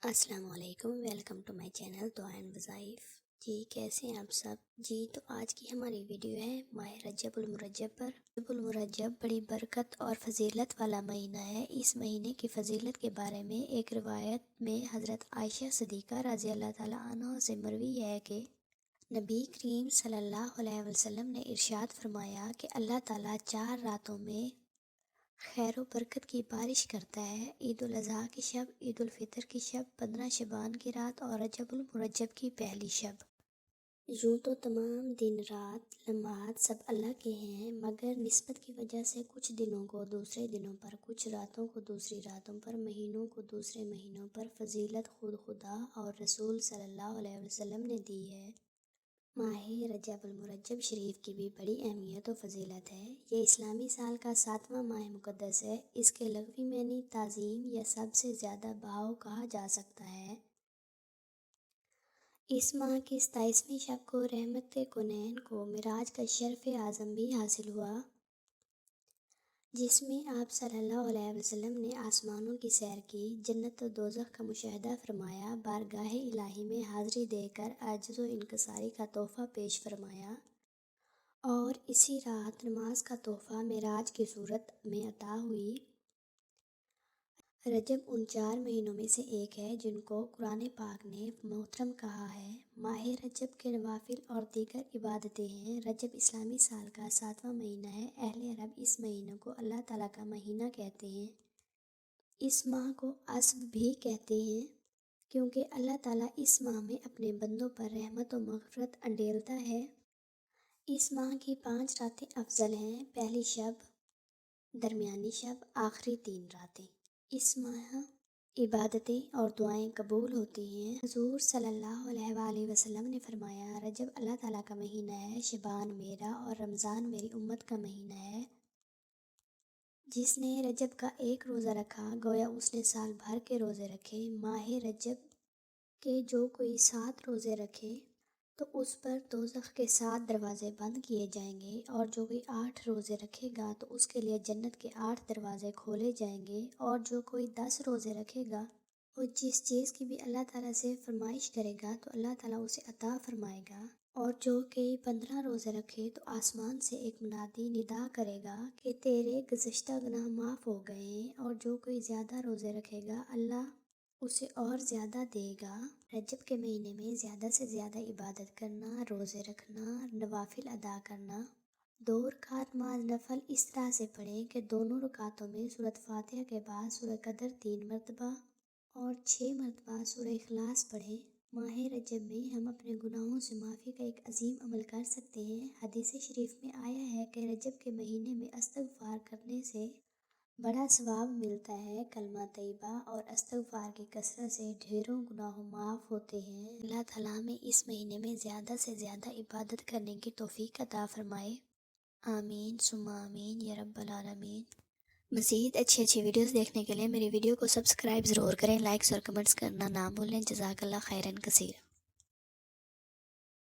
السلام علیکم، welcome to my channel دعا اینڈ وظائف۔ جی کیسے ہیں آپ سب؟ جی تو آج کی ہماری ویڈیو ہے ماہ رجب المرجب پر۔ رجب المرجب بڑی برکت اور فضیلت والا مہینہ ہے۔ اس مہینے کی فضیلت کے بارے میں ایک روایت میں حضرت عائشہ صدیقہ رضی اللہ تعالیٰ عنہ سے مروی ہے کہ نبی کریم صلی اللہ علیہ وسلم نے ارشاد فرمایا کہ اللہ تعالیٰ 4 راتوں میں خیر و برکت کی بارش کرتا ہے: عید الاضحیٰ کی شب، عید الفطر کی شب، 15 شعبان کی رات اور رجب المرجب کی پہلی شب۔ یوں تو تمام دن رات لمحات سب اللہ کے ہیں، مگر نسبت کی وجہ سے کچھ دنوں کو دوسرے دنوں پر، کچھ راتوں کو دوسری راتوں پر، مہینوں کو دوسرے مہینوں پر فضیلت خود خدا اور رسول صلی اللہ علیہ وسلم نے دی ہے۔ ماہ رجب المرجب شریف کی بھی بڑی اہمیت و فضیلت ہے۔ یہ اسلامی سال کا 7واں ماہ مقدس ہے۔ اس کے لغوی معنی تعظیم یا سب سے زیادہ بھاؤ کہا جا سکتا ہے۔ اس ماہ کی 27ویں شب کو رحمت کونین کو معراج کا شرف اعظم بھی حاصل ہوا، جس میں آپ صلی اللہ علیہ وسلم نے آسمانوں کی سیر کی، جنت و دوزخ کا مشاہدہ فرمایا، بارگاہ الہی میں حاضری دے کر عجز و انکساری کا تحفہ پیش فرمایا، اور اسی رات نماز کا تحفہ معراج کی صورت میں عطا ہوئی۔ رجب ان 4 مہینوں میں سے ایک ہے جن کو قرآن پاک نے محترم کہا ہے۔ ماہ رجب کے نوافل اور دیگر عبادتیں ہیں۔ رجب اسلامی سال کا 7واں مہینہ ہے۔ اہل عرب اس مہینہ کو اللہ تعالیٰ کا مہینہ کہتے ہیں۔ اس ماہ کو عصب بھی کہتے ہیں کیونکہ اللہ تعالیٰ اس ماہ میں اپنے بندوں پر رحمت و مغفرت انڈیلتا ہے۔ اس ماہ کی 5 راتیں افضل ہیں: پہلی شب، درمیانی شب، آخری 3 راتیں۔ اس ماہ عبادتیں اور دعائیں قبول ہوتی ہیں۔ حضور صلی اللہ علیہ وآلہ وسلم نے فرمایا، رجب اللہ تعالیٰ کا مہینہ ہے، شعبان میرا اور رمضان میری امت کا مہینہ ہے۔ جس نے رجب کا ایک روزہ رکھا گویا اس نے سال بھر کے روزے رکھے۔ ماہ رجب کے جو کوئی 7 روزے رکھے تو اس پر دوزخ کے 7 دروازے بند کیے جائیں گے، اور جو کوئی 8 روزے رکھے گا تو اس کے لیے جنت کے 8 دروازے کھولے جائیں گے، اور جو کوئی 10 روزے رکھے گا اور جس چیز کی بھی اللہ تعالیٰ سے فرمائش کرے گا تو اللہ تعالیٰ اسے عطا فرمائے گا، اور جو کوئی 15 روزے رکھے تو آسمان سے ایک منادی ندا کرے گا کہ تیرے گزشتہ گناہ معاف ہو گئے ہیں، اور جو کوئی زیادہ روزے رکھے گا اللہ اسے اور زیادہ دے گا۔ رجب کے مہینے میں زیادہ سے زیادہ عبادت کرنا، روزے رکھنا، نوافل ادا کرنا۔ 2 رکعت نماز نفل اس طرح سے پڑھیں کہ دونوں رکعتوں میں سورۃ فاتحہ کے بعد سورہ قدر 3 مرتبہ اور 6 مرتبہ سورہ اخلاص پڑھیں۔ ماہ رجب میں ہم اپنے گناہوں سے معافی کا ایک عظیم عمل کر سکتے ہیں۔ حدیث شریف میں آیا ہے کہ رجب کے مہینے میں استغفار کرنے سے بڑا ثواب ملتا ہے۔ کلمہ طیبہ اور استغفار کی کثرت سے ڈھیروں گناہ معاف ہوتے ہیں۔ اللہ تعالیٰ ہمیں اس مہینے میں زیادہ سے زیادہ عبادت کرنے کی توفیق عطا فرمائے۔ آمین ثم آمین یا رب العالمین۔ مزید اچھی ویڈیوز دیکھنے کے لیے میری ویڈیو کو سبسکرائب ضرور کریں، لائکس اور کمنٹس کرنا نہ بھولیں۔ جزاک اللہ خیراً کثیر۔